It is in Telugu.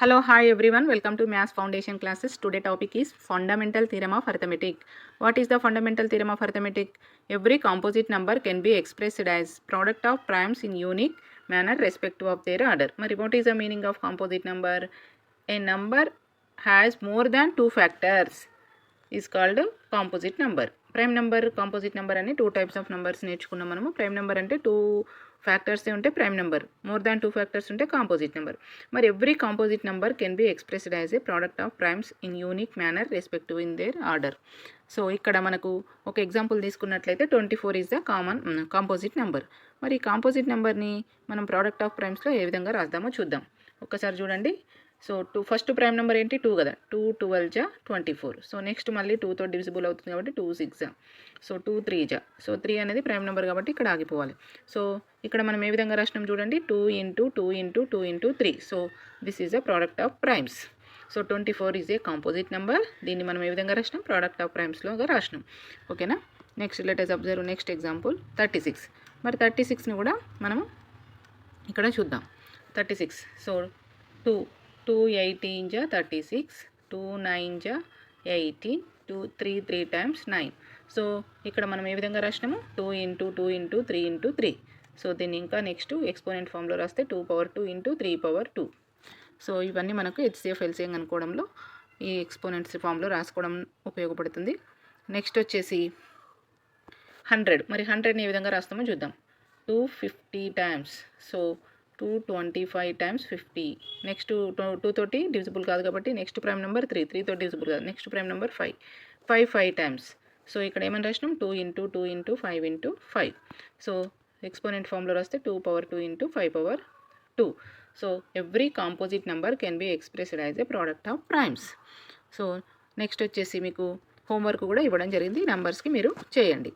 Hello, hi everyone. Welcome to Maths Foundation classes. Today topic is Fundamental Theorem of Arithmetic. What is the Fundamental Theorem of Arithmetic? Every composite number can be expressed as product of primes in unique manner respective of their order. Mari, what is the meaning of composite number? A number has more than two factors is called composite number. Prime number, composite number అని టూ టైప్స్ ఆఫ్ నెంబర్స్ నేర్చుకున్నాం మనము. ప్రైమ్ నెంబర్ అంటే టూ ఫ్యాక్టర్స్ ఉంటే prime number, more than two factors ఉంటే కాంపోజిట్ నెంబర్. మరి every composite number can be expressed as a product of primes in unique manner respective in there order. So ఇక్కడ మనకు ఒక ఎగ్జాంపుల్ తీసుకున్నట్లయితే 24 ఈజ్ ద కాంపోజిట్ నెంబర్. మరి ఈ కాంపోజిట్ నెంబర్ని మనం ప్రోడక్ట్ ఆఫ్ ప్రైమ్స్లో ఏ విధంగా రాద్దామో చూద్దాం. ఒక్కసారి చూడండి. సో ఫస్ట్ ప్రైమ్ నెంబర్ ఏంటి? 2 కదా. 2 12 జా 24. సో నెక్స్ట్ మళ్ళీ 2తో డివిజిబుల్ అవుతుంది కాబట్టి 2 6 జా. సో 2 3 జా. సో 3 అనేది ప్రైమ్ నెంబర్ కాబట్టి ఇక్కడ ఆగిపోవాలి. సో ఇక్కడ మనం ఏ విధంగా రాసినాం చూడండి. 2 into 2 into 2 into 3. So this is a product of primes. So 24 is a composite number. దీన్ని మనం ఏ విధంగా రాసినాం? Product of ప్రైమ్స్లోగా రాసినాం. ఓకేనా? Next let us observe next example 36. మరి 36ని కూడా మనము ఇక్కడ చూద్దాం. 36. సో 2 18 జా 36, 2 9 జా 18, 2 3 3 టైమ్స్ 9. సో ఇక్కడ మనం ఏ విధంగా రాసినాము? 2 ఇంటూ 2 ఇంటూ 3 ఇంటూ 3. సో దీన్ని ఇంకా నెక్స్ట్ ఎక్స్పోనెంట్ ఫామ్లో రాస్తే 2 పవర్ 2 ఇంటూ 3 పవర్ 2. సో ఇవన్నీ మనకు హెచ్సిఎఫ్ ఎల్సిఎం అనుకోవడంలో ఈ ఎక్స్పోనెంట్స్ ఫామ్లో రాసుకోవడం ఉపయోగపడుతుంది. నెక్స్ట్ వచ్చేసి 100. మరి 100ని ఏ విధంగా రాస్తామో చూద్దాం. 250 టైమ్స్. So 225 times 50. నెక్స్ట్ 2 తోటి డివిజిబుల్ కాదు కాబట్టి నెక్స్ట్ ప్రైమ్ నెంబర్ 3, 3తో డివిజిబుల్ కాదు. Next prime number 5, 5 times. So ఇక్కడ ఏమని రాసినాం? 2 into 2 into 5 into 5. So exponent ఫామ్లో రాస్తే 2 power 2 into 5 power 2. So every composite number can be expressed as a product of primes. So next వచ్చేసి మీకు హోంవర్క్ కూడా ఇవ్వడం జరిగింది. నెంబర్స్కి మీరు చేయండి.